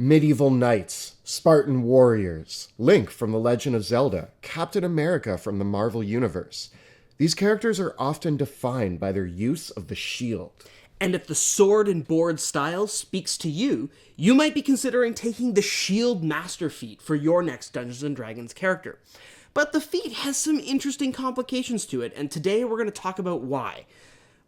Medieval knights, Spartan warriors, Link from The Legend of Zelda, Captain America from the Marvel Universe. These characters are often defined by their use of the shield. And if the sword and board style speaks to you, you might be considering taking the Shield Master feat for your next Dungeons & Dragons character. But the feat has some interesting complications to it, and today we're going to talk about why.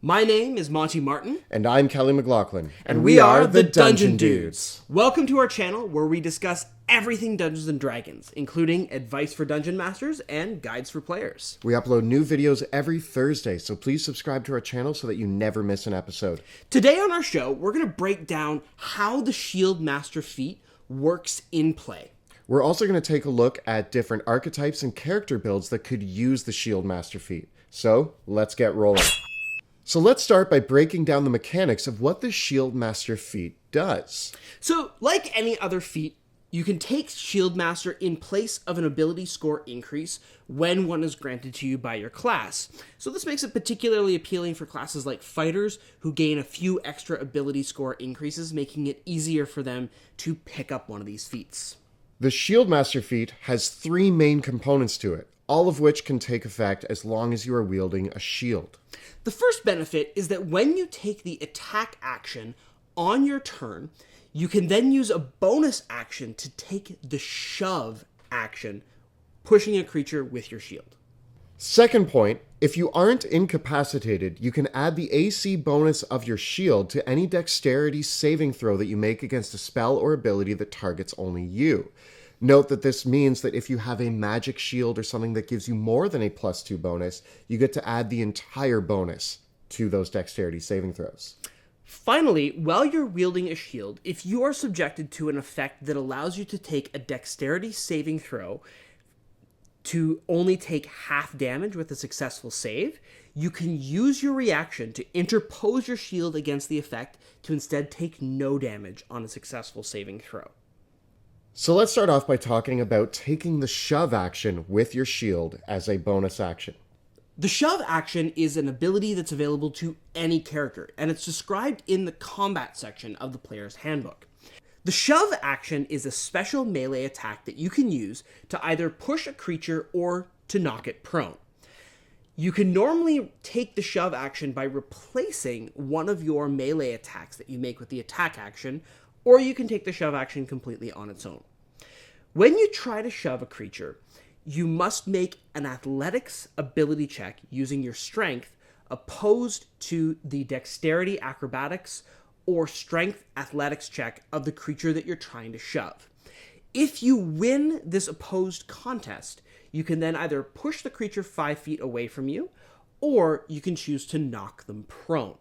My name is Monty Martin. And I'm Kelly McLaughlin. And we are the Dungeon Dudes. Welcome to our channel where we discuss everything Dungeons & Dragons, including advice for Dungeon Masters and guides for players. We upload new videos every Thursday, so please subscribe to our channel so that you never miss an episode. Today on our show, we're going to break down how the Shield Master feat works in play. We're also going to take a look at different archetypes and character builds that could use the Shield Master feat. So, let's get rolling. So let's start by breaking down the mechanics of what the Shield Master feat does. So, like any other feat, you can take Shield Master in place of an ability score increase when one is granted to you by your class. So this makes it particularly appealing for classes like fighters who gain a few extra ability score increases, making it easier for them to pick up one of these feats. The Shield Master feat has three main components to it, all of which can take effect as long as you are wielding a shield. The first benefit is that when you take the attack action on your turn, you can then use a bonus action to take the shove action, pushing a creature with your shield. Second point, if you aren't incapacitated, you can add the AC bonus of your shield to any dexterity saving throw that you make against a spell or ability that targets only you. Note that this means that if you have a magic shield or something that gives you more than a +2 bonus, you get to add the entire bonus to those dexterity saving throws. Finally, while you're wielding a shield, if you are subjected to an effect that allows you to take a dexterity saving throw to only take half damage with a successful save, you can use your reaction to interpose your shield against the effect to instead take no damage on a successful saving throw. So let's start off by talking about taking the shove action with your shield as a bonus action. The shove action is an ability that's available to any character, and it's described in the combat section of the player's handbook. The shove action is a special melee attack that you can use to either push a creature or to knock it prone. You can normally take the shove action by replacing one of your melee attacks that you make with the attack action, or you can take the shove action completely on its own. When you try to shove a creature, you must make an athletics ability check using your strength opposed to the dexterity acrobatics or strength athletics check of the creature that you're trying to shove. If you win this opposed contest, you can then either push the creature 5 feet away from you, or you can choose to knock them prone.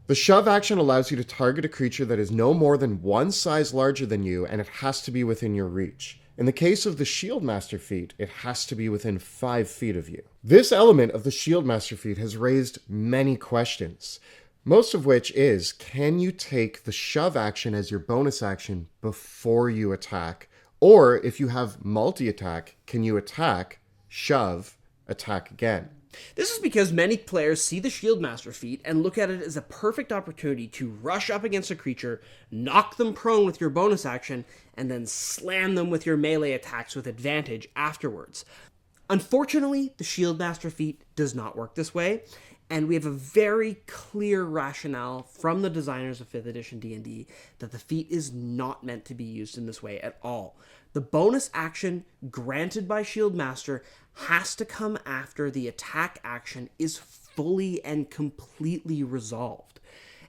The shove action allows you to target a creature that is no more than one size larger than you, and it has to be within your reach. In the case of the Shield Master feat, it has to be within 5 feet of you. This element of the Shield Master feat has raised many questions, most of which is, can you take the shove action as your bonus action before you attack? Or if you have multi-attack, can you attack, shove, attack again? This is because many players see the Shield Master feat and look at it as a perfect opportunity to rush up against a creature, knock them prone with your bonus action, and then slam them with your melee attacks with advantage afterwards. Unfortunately, the Shield Master feat does not work this way, and we have a very clear rationale from the designers of 5th edition D&D that the feat is not meant to be used in this way at all. The bonus action granted by Shield Master has to come after the attack action is fully and completely resolved.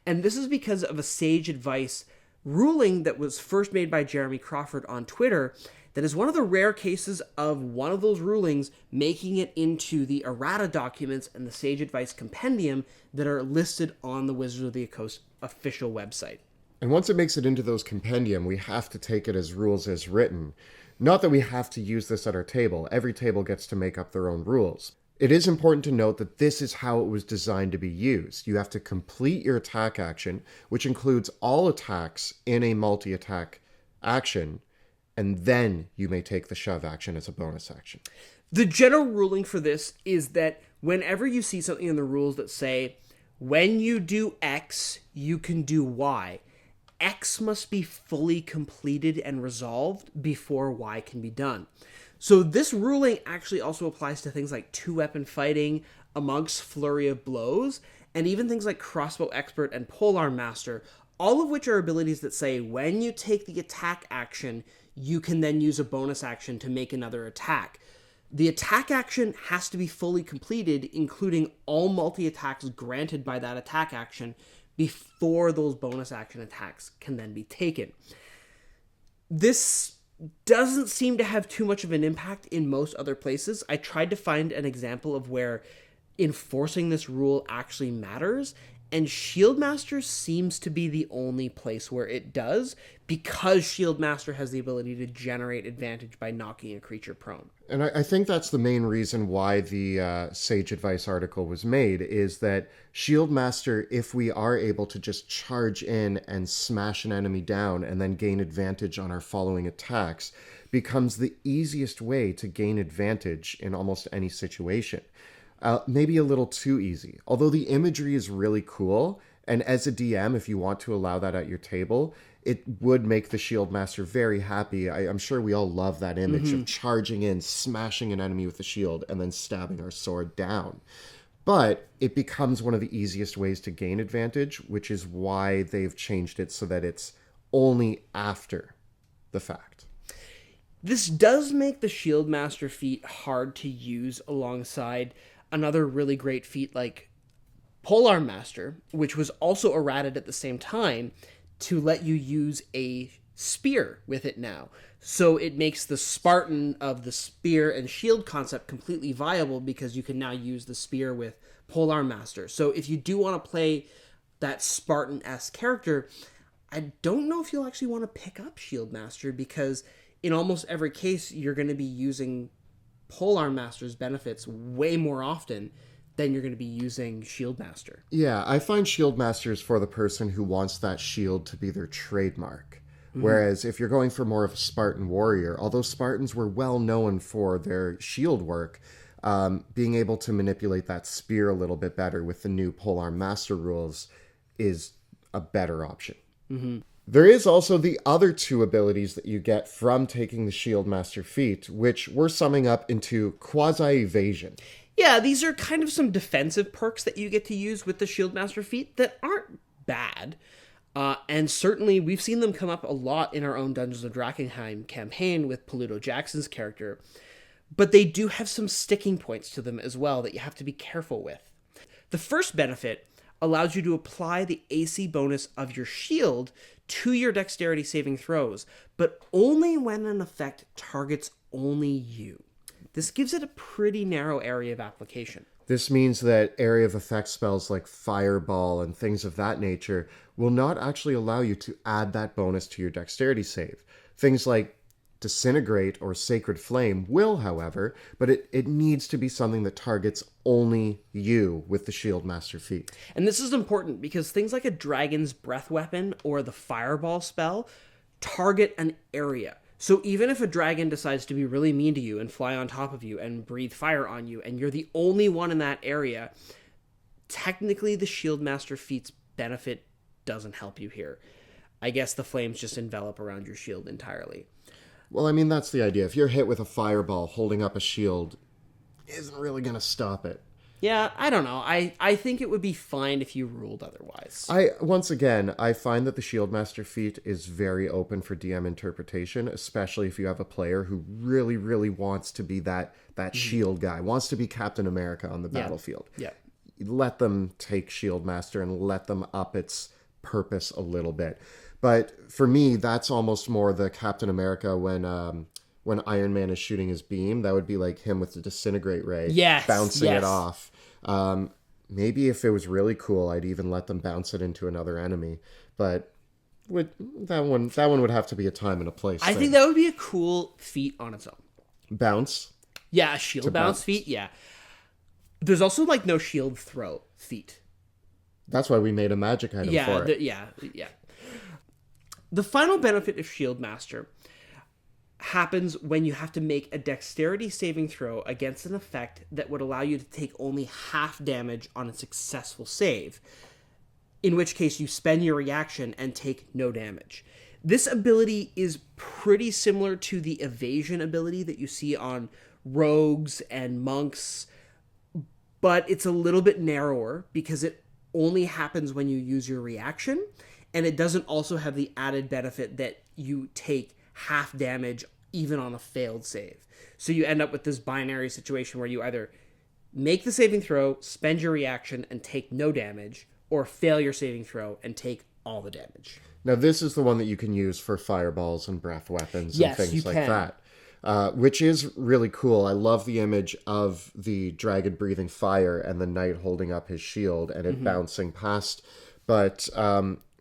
And this is because of a sage advice ruling that was first made by Jeremy Crawford on Twitter that is one of the rare cases of one of those rulings making it into the errata documents and the sage advice compendium that are listed on the Wizards of the Coast official website. And once it makes it into those compendium, we have to take it as rules as written. Not that we have to use this at our table. Every table gets to make up their own rules. It is important to note that this is how it was designed to be used. You have to complete your attack action, which includes all attacks in a multi-attack action, and then you may take the shove action as a bonus action. The general ruling for this is that whenever you see something in the rules that say, when you do X, you can do Y, X must be fully completed and resolved before Y can be done. So this ruling actually also applies to things like two-weapon fighting, amongst flurry of blows, and even things like crossbow expert and polearm master, all of which are abilities that say when you take the attack action, you can then use a bonus action to make another attack. The attack action has to be fully completed, including all multi-attacks granted by that attack action, before those bonus action attacks can then be taken. This doesn't seem to have too much of an impact in most other places. I tried to find an example of where enforcing this rule actually matters, and Shieldmaster seems to be the only place where it does, because Shieldmaster has the ability to generate advantage by knocking a creature prone. And I think that's the main reason why the Sage Advice article was made, is that Shieldmaster, if we are able to just charge in and smash an enemy down and then gain advantage on our following attacks, becomes the easiest way to gain advantage in almost any situation. Maybe a little too easy. Although the imagery is really cool, and as a DM, if you want to allow that at your table, it would make the Shieldmaster very happy. I'm sure we all love that image of charging in, smashing an enemy with a shield, and then stabbing our sword down. But it becomes one of the easiest ways to gain advantage, which is why they've changed it so that it's only after the fact. This does make the Shieldmaster feat hard to use alongside another really great feat like Polearm Master, which was also errated at the same time, to let you use a spear with it now. So it makes the Spartan of the spear and shield concept completely viable, because you can now use the spear with Polearm Master. So if you do want to play that Spartan-esque character, I don't know if you'll actually want to pick up Shieldmaster, because in almost every case, you're going to be using Polearm Master's benefits way more often than you're going to be using Shieldmaster. Yeah, I find Shieldmaster is for the person who wants that shield to be their trademark. Whereas if you're going for more of a Spartan warrior, although Spartans were well known for their shield work, being able to manipulate that spear a little bit better with the new Polearm Master rules is a better option. There is also the other two abilities that you get from taking the Shieldmaster feat, which we're summing up into quasi-evasion. Yeah, these are kind of some defensive perks that you get to use with the Shieldmaster feat that aren't bad. And certainly we've seen them come up a lot in our own Dungeons of Drakkenheim campaign with Paluto Jackson's character. But they do have some sticking points to them as well that you have to be careful with. The first benefit allows you to apply the AC bonus of your shield to your dexterity saving throws, but only when an effect targets only you. This gives it a pretty narrow area of application. This means that area of effect spells like Fireball and things of that nature will not actually allow you to add that bonus to your dexterity save. Things like Disintegrate or Sacred Flame will, however, but it needs to be something that targets only you with the Shieldmaster feat. And this is important because things like a Dragon's Breath weapon or the Fireball spell target an area. So even if a dragon decides to be really mean to you and fly on top of you and breathe fire on you, and you're the only one in that area, technically the Shieldmaster feat's benefit doesn't help you here. I guess the flames just envelop around your shield entirely. Well, I mean, that's the idea. If you're hit with a fireball, holding up a shield isn't really going to stop it. Yeah, I don't know. I think it would be fine if you ruled otherwise. Once again, I find that the Shieldmaster feat is very open for DM interpretation, especially if you have a player who really, really wants to be that shield guy, wants to be Captain America on the battlefield. Yeah. Let them take Shieldmaster and let them up its purpose a little bit. But for me, that's almost more the Captain America when Iron Man is shooting his beam. That would be like him with the Disintegrate Ray, bouncing it off. Maybe if it was really cool, I'd even let them bounce it into another enemy. But that one would have to be a time and a place. I think that would be a cool feat on its own. Bounce? Yeah, a shield bounce feat, yeah. There's also like no shield throw feat. That's why we made a magic item for it. Yeah. The final benefit of Shieldmaster happens when you have to make a dexterity saving throw against an effect that would allow you to take only half damage on a successful save. in which case you spend your reaction and take no damage. This ability is pretty similar to the evasion ability that you see on rogues and monks, but it's a little bit narrower because it only happens when you use your reaction, and it doesn't also have the added benefit that you take half damage even on a failed save. So you end up with this binary situation where you either make the saving throw, spend your reaction, and take no damage, or fail your saving throw and take all the damage. Now, this is the one that you can use for fireballs and breath weapons and things like that, which is really cool. I love the image of the dragon breathing fire and the knight holding up his shield and it bouncing past. But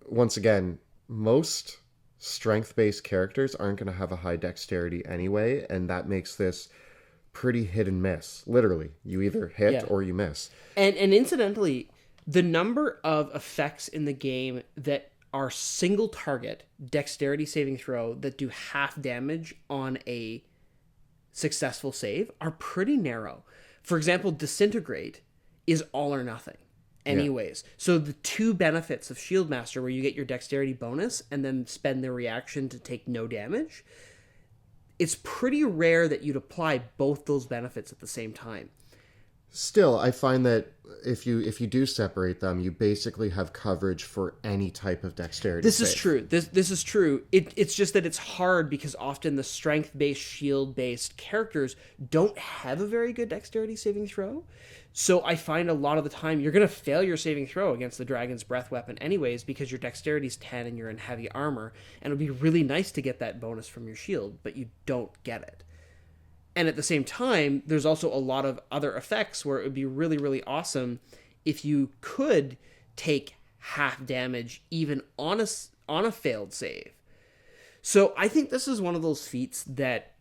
once again, most strength-based characters aren't going to have a high dexterity anyway, and that makes this pretty hit and miss. Literally, you either hit or you miss. And incidentally, the number of effects in the game that are single target dexterity saving throw that do half damage on a successful save are pretty narrow. For example, disintegrate is all or nothing anyways. So the two benefits of Shieldmaster, where you get your dexterity bonus and then spend the reaction to take no damage, it's pretty rare that you'd apply both those benefits at the same time. Still, I find that if you do separate them, you basically have coverage for any type of dexterity. This is true. This is true. It's just that it's hard because often the strength-based, shield-based characters don't have a very good dexterity saving throw. So I find a lot of the time you're going to fail your saving throw against the dragon's breath weapon anyways because your dexterity's 10 and you're in heavy armor, and it would be really nice to get that bonus from your shield, but you don't get it. And at the same time, there's also a lot of other effects where it would be really, really awesome if you could take half damage even on a failed save. So I think this is one of those feats that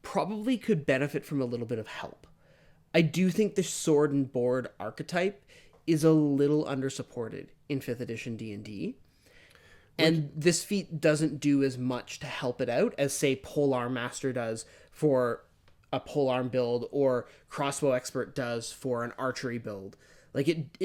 probably could benefit from a little bit of help. I do think the sword and board archetype is a little undersupported in 5th edition D&D. And this feat doesn't do as much to help it out as, say, Polearm Master does for a polearm build, or Crossbow Expert does for an archery build. Like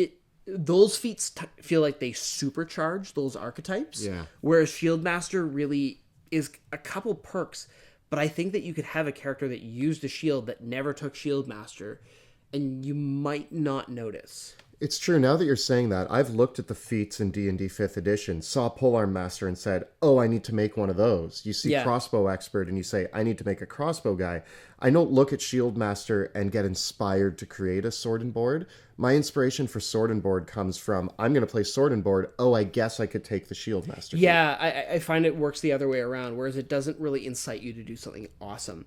those feats feel like they supercharge those archetypes. Yeah. Whereas Shieldmaster really is a couple perks, but I think that you could have a character that used a shield that never took Shieldmaster, and you might not notice. It's true. Now that you're saying that, I've looked at the feats in D&D 5th edition, saw Polearm Master and said, oh, I need to make one of those. You see Crossbow Expert and you say, I need to make a crossbow guy. I don't look at Shield Master and get inspired to create a sword and board. My inspiration for sword and board comes from, I'm going to play sword and board. Oh, I guess I could take the Shield Master. Yeah, I find it works the other way around, whereas it doesn't really incite you to do something awesome.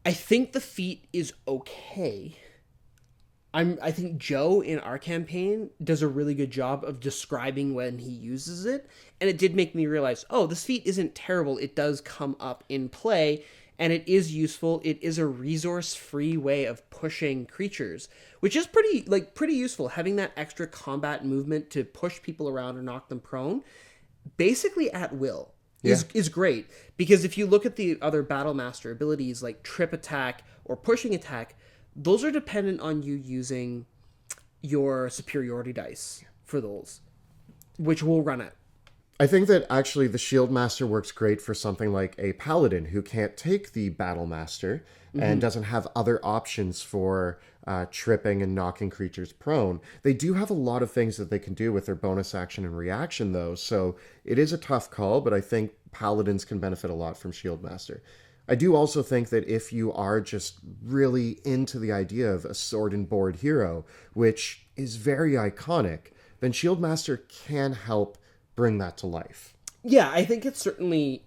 I think the feat is okay. I think Joe in our campaign does a really good job of describing when he uses it, and it did make me realize, oh, this feat isn't terrible. It does come up in play, and it is useful. It is a resource-free way of pushing creatures, which is pretty useful. Having that extra combat movement to push people around or knock them prone, basically at will, is great. Because if you look at the other Battle Master abilities like Trip Attack or Pushing Attack, those are dependent on you using your superiority dice for those, which will run it. I think that actually the Shield Master works great for something like a Paladin who can't take the Battle Master and doesn't have other options for tripping and knocking creatures prone. They do have a lot of things that they can do with their bonus action and reaction, though, so it is a tough call, but I think Paladins can benefit a lot from Shield Master. I do also think that if you are just really into the idea of a sword and board hero, which is very iconic, then Shieldmaster can help bring that to life. Yeah, I think it certainly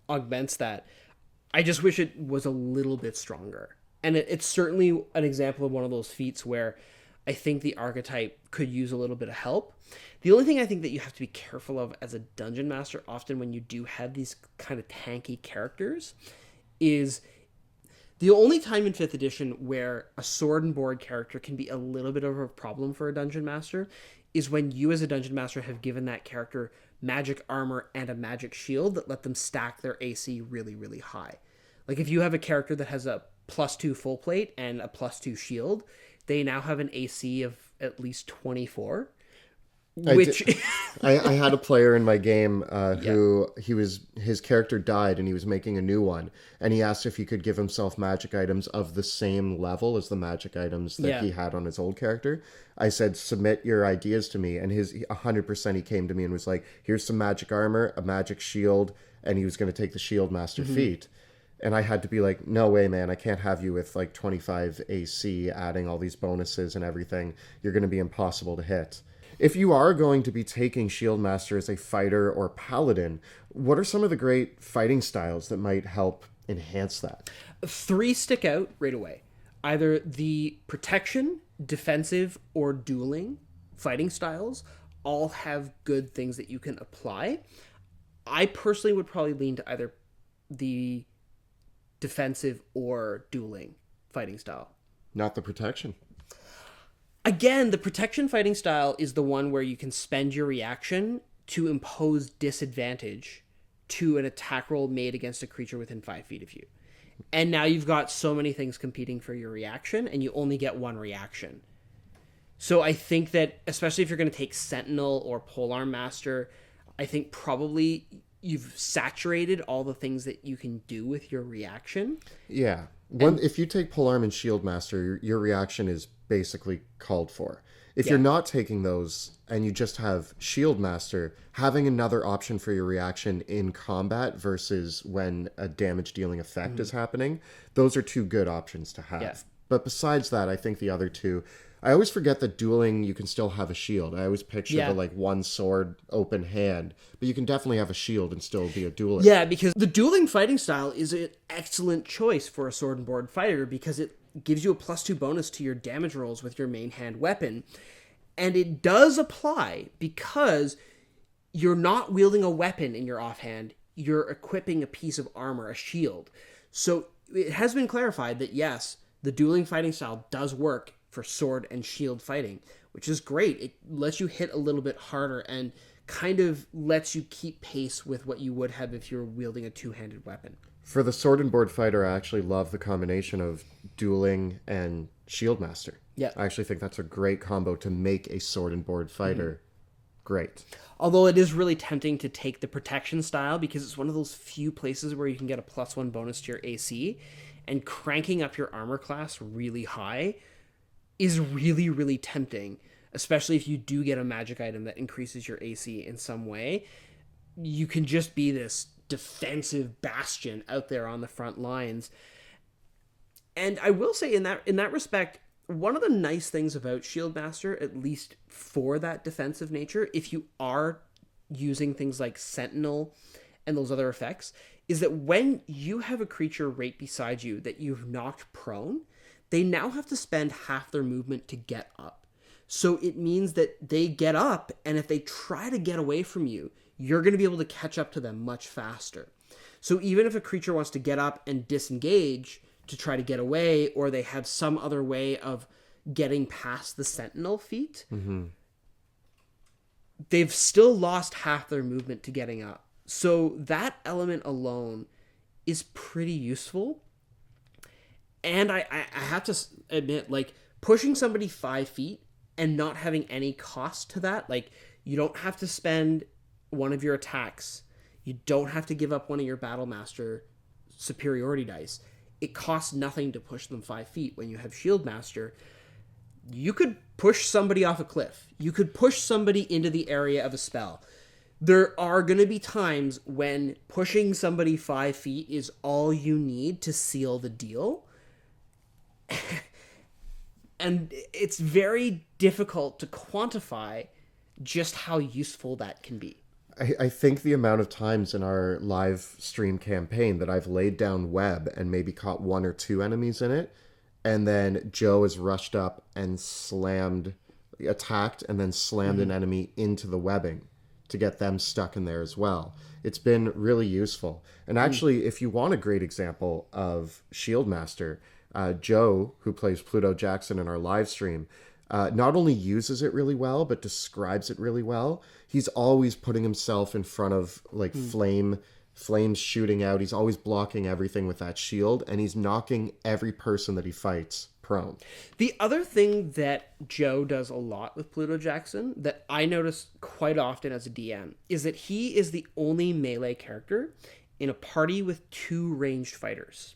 augments that. I just wish it was a little bit stronger. And it's certainly an example of one of those feats where I think the archetype could use a little bit of help. The only thing I think that you have to be careful of as a dungeon master, often when you do have these kind of tanky characters, is the only time in 5th edition where a sword and board character can be a little bit of a problem for a dungeon master is when you as a dungeon master have given that character magic armor and a magic shield that let them stack their AC really, really high. Like if you have a character that has a +2 full plate and a +2 shield, they now have an AC of at least 24. I Which I had a player in my game who his character died and he was making a new one, and he asked if he could give himself magic items of the same level as the magic items that he had on his old character. I said, submit your ideas to me, and 100% he came to me and was like, here's some magic armor, a magic shield, and he was going to take the shield master feat. And I had to be like, no way, man, I can't have you with like 25 AC, adding all these bonuses and everything. You're going to be impossible to hit. If you are going to be taking Shieldmaster as a fighter or paladin, what are some of the great fighting styles that might help enhance that? 3 stick out right away. Either the protection, defensive, or dueling fighting styles all have good things that you can apply. I personally would probably lean to either the defensive or dueling fighting style. Not the protection. Again, the protection fighting style is the one where you can spend your reaction to impose disadvantage to an attack roll made against a creature within 5 feet of you. And now you've got so many things competing for your reaction, and you only get one reaction. So I think that, especially if you're going to take Sentinel or Polearm Master, I think probably you've saturated all the things that you can do with your reaction. Yeah. If you take Polearm and Shieldmaster, your reaction is basically called for. If you're not taking those and you just have Shieldmaster, having another option for your reaction in combat versus when a damage dealing effect is happening, those are 2 good options to have. Yeah. But besides that, I think the other 2, I always forget that dueling, you can still have a shield. I always picture the like one sword open hand, but you can definitely have a shield and still be a duelist. Yeah, because the dueling fighting style is an excellent choice for a sword and board fighter because it gives you a +2 bonus to your damage rolls with your main hand weapon. And it does apply because you're not wielding a weapon in your offhand. You're equipping a piece of armor, a shield. So it has been clarified that yes, the dueling fighting style does work for sword and shield fighting, which is great. It lets you hit a little bit harder and kind of lets you keep pace with what you would have if you were wielding a 2-handed weapon. For the sword and board fighter, I actually love the combination of dueling and Shieldmaster. Yeah. I actually think that's a great combo to make a sword and board fighter great. Although it is really tempting to take the protection style because it's one of those few places where you can get a +1 bonus to your AC, and cranking up your armor class really high is really, really tempting, especially if you do get a magic item that increases your AC in some way. You can just be this defensive bastion out there on the front lines. And I will say in that respect, one of the nice things about Shieldmaster, at least for that defensive nature, if you are using things like Sentinel and those other effects, is that when you have a creature right beside you that you've knocked prone, they now have to spend half their movement to get up. So it means that they get up, and if they try to get away from you, you're going to be able to catch up to them much faster. So even if a creature wants to get up and disengage to try to get away, or they have some other way of getting past the Sentinel feat, they've still lost half their movement to getting up. So that element alone is pretty useful. And I have to admit, like, pushing somebody 5 feet and not having any cost to that, like, you don't have to spend one of your attacks. You don't have to give up one of your Battlemaster superiority dice. It costs nothing to push them 5 feet. When you have Shieldmaster, you could push somebody off a cliff. You could push somebody into the area of a spell. There are going to be times when pushing somebody 5 feet is all you need to seal the deal. And it's very difficult to quantify just how useful that can be. I think the amount of times in our live stream campaign that I've laid down web and maybe caught 1 or 2 enemies in it, and then Joe has rushed up and attacked and then slammed an enemy into the webbing to get them stuck in there as well. It's been really useful. And actually, if you want a great example of Shieldmaster, Joe, who plays Pluto Jackson in our live stream, not only uses it really well, but describes it really well. He's always putting himself in front of like flames shooting out. He's always blocking everything with that shield, and he's knocking every person that he fights prone. prone. The other thing that Joe does a lot with Pluto Jackson that I notice quite often as a DM is that he is the only melee character in a party with 2 ranged fighters.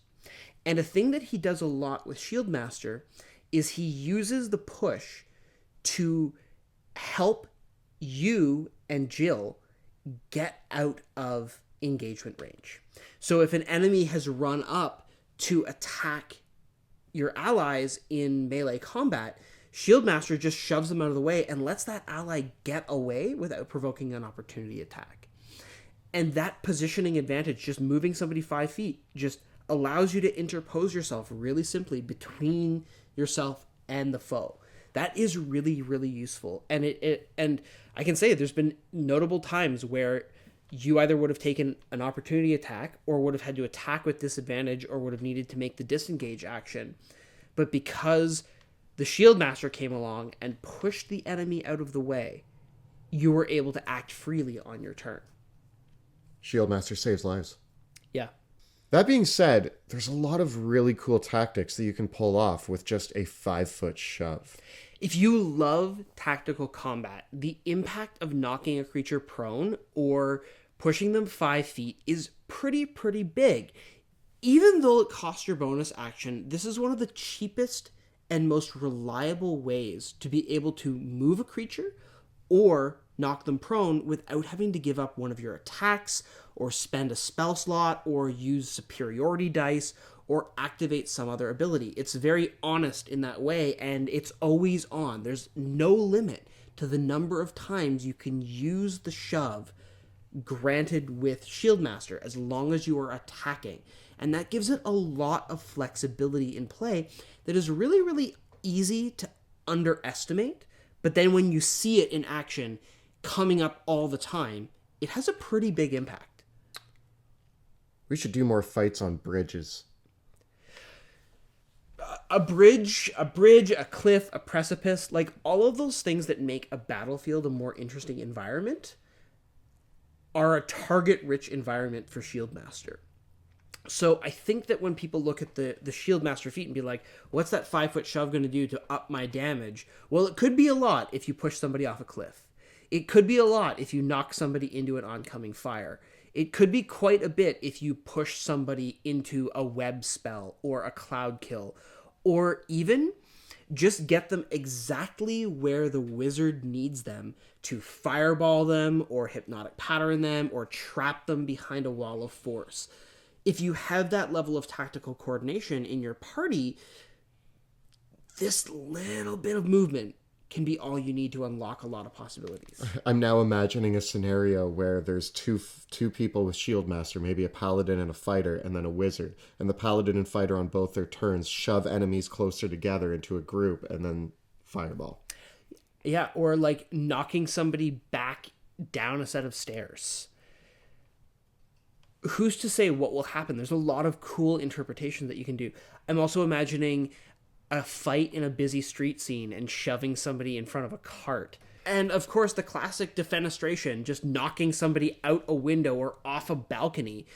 And a thing that he does a lot with Shieldmaster is he uses the push to help you and Jill get out of engagement range. So if an enemy has run up to attack your allies in melee combat, Shieldmaster just shoves them out of the way and lets that ally get away without provoking an opportunity attack. And that positioning advantage, just moving somebody 5 feet, just allows you to interpose yourself really simply between yourself and the foe. That is really, really useful. And and I can say there's been notable times where you either would have taken an opportunity attack or would have had to attack with disadvantage or would have needed to make the disengage action. But because the Shieldmaster came along and pushed the enemy out of the way, you were able to act freely on your turn. Shieldmaster saves lives. Yeah. That being said, there's a lot of really cool tactics that you can pull off with just a 5-foot shove. If you love tactical combat, the impact of knocking a creature prone or pushing them 5 feet is pretty big. Even though it costs your bonus action, this is one of the cheapest and most reliable ways to be able to move a creature or knock them prone without having to give up one of your attacks or spend a spell slot or use superiority dice or activate some other ability. It's very honest in that way, and it's always on. There's no limit to the number of times you can use the shove granted with Shieldmaster as long as you are attacking. And that gives it a lot of flexibility in play that is really, really easy to underestimate. But then when you see it in action coming up all the time, it has a pretty big impact. We should do more fights on bridges. A bridge, a cliff, a precipice, like all of those things that make a battlefield a more interesting environment are a target-rich environment for Shieldmaster. So I think that when people look at the Shieldmaster feat and be like, what's that 5-foot shove going to do to up my damage? Well, it could be a lot if you push somebody off a cliff. It could be a lot if you knock somebody into an oncoming fire. It could be quite a bit if you push somebody into a web spell or a cloud kill, or even just get them exactly where the wizard needs them to fireball them or hypnotic pattern them or trap them behind a wall of force. If you have that level of tactical coordination in your party, this little bit of movement can be all you need to unlock a lot of possibilities. I'm now imagining a scenario where there's two people with Shieldmaster, maybe a paladin and a fighter, and then a wizard. And the paladin and fighter on both their turns shove enemies closer together into a group and then fireball. Yeah, or like knocking somebody back down a set of stairs. Who's to say what will happen? There's a lot of cool interpretation that you can do. I'm also imagining a fight in a busy street scene and shoving somebody in front of a cart. And of course, the classic defenestration, just knocking somebody out a window or off a balcony.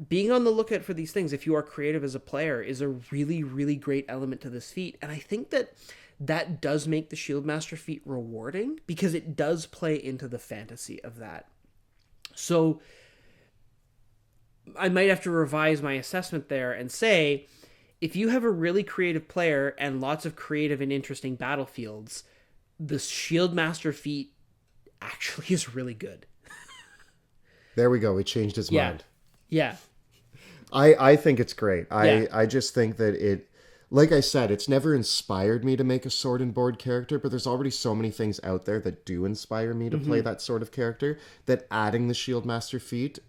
Being on the lookout for these things, if you are creative as a player, is a really, really great element to this feat. And I think that does make the Shieldmaster feat rewarding because it does play into the fantasy of that. So I might have to revise my assessment there and say, if you have a really creative player and lots of creative and interesting battlefields, the Shieldmaster feat actually is really good. There we go. We changed his mind. Yeah. I think it's great. I just think that it, like I said, it's never inspired me to make a sword and board character, but there's already so many things out there that do inspire me to play that sort of character that adding the Shieldmaster feat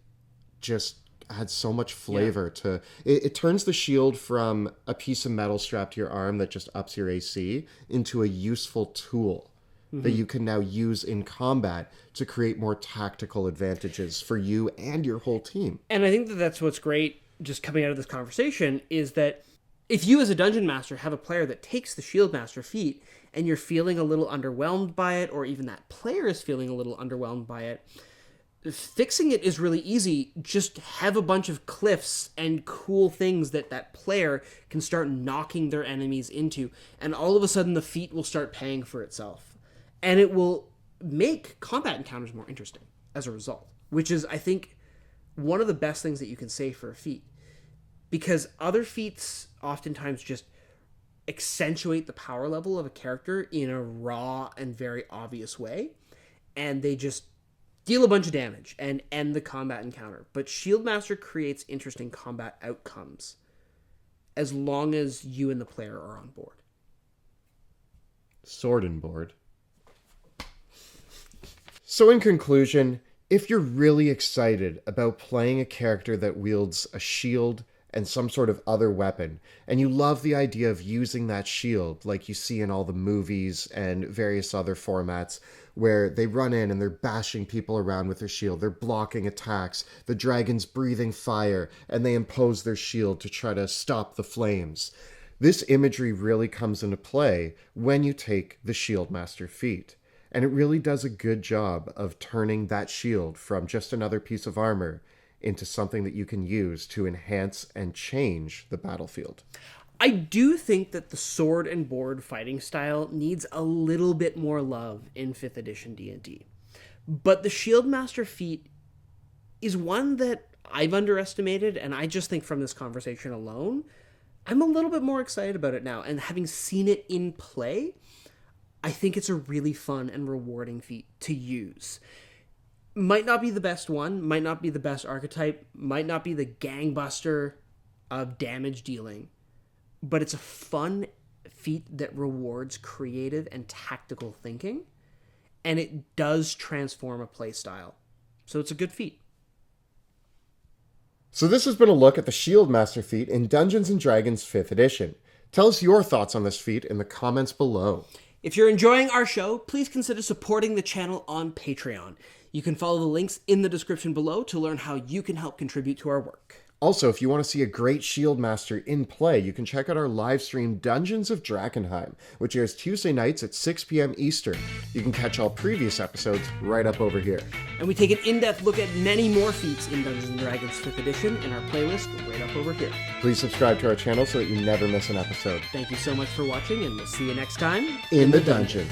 just adds so much flavor to it. It turns the shield from a piece of metal strapped to your arm that just ups your AC into a useful tool that you can now use in combat to create more tactical advantages for you and your whole team. And I think that that's what's great just coming out of this conversation is that if you as a dungeon master have a player that takes the Shieldmaster feat and you're feeling a little underwhelmed by it, or even that player is feeling a little underwhelmed by it, fixing it is really easy. Just have a bunch of cliffs and cool things that player can start knocking their enemies into, and all of a sudden the feat will start paying for itself. And it will make combat encounters more interesting as a result, which is, I think, one of the best things that you can say for a feat. Because other feats oftentimes just accentuate the power level of a character in a raw and very obvious way, and they just deal a bunch of damage and end the combat encounter. But Shieldmaster creates interesting combat outcomes as long as you and the player are on board. Sword and board. So in conclusion, if you're really excited about playing a character that wields a shield and some sort of other weapon, and you love the idea of using that shield like you see in all the movies and various other formats, where they run in and they're bashing people around with their shield, they're blocking attacks, the dragon's breathing fire, and they impose their shield to try to stop the flames. This imagery really comes into play when you take the Shieldmaster feat, and it really does a good job of turning that shield from just another piece of armor into something that you can use to enhance and change the battlefield. I do think that the sword and board fighting style needs a little bit more love in 5th edition D&D. But the Shieldmaster feat is one that I've underestimated, and I just think from this conversation alone, I'm a little bit more excited about it now. And having seen it in play, I think it's a really fun and rewarding feat to use. Might not be the best one, might not be the best archetype, might not be the gangbuster of damage dealing, but it's a fun feat that rewards creative and tactical thinking, and it does transform a play style. So it's a good feat. So this has been a look at the Shieldmaster feat in Dungeons & Dragons 5th edition. Tell us your thoughts on this feat in the comments below. If you're enjoying our show, please consider supporting the channel on Patreon. You can follow the links in the description below to learn how you can help contribute to our work. Also, if you want to see a great Shieldmaster in play, you can check out our live stream Dungeons of Drakkenheim, which airs Tuesday nights at 6 p.m. Eastern. You can catch all previous episodes right up over here. And we take an in-depth look at many more feats in Dungeons & Dragons 5th edition in our playlist right up over here. Please subscribe to our channel so that you never miss an episode. Thank you so much for watching, and we'll see you next time In the dungeon.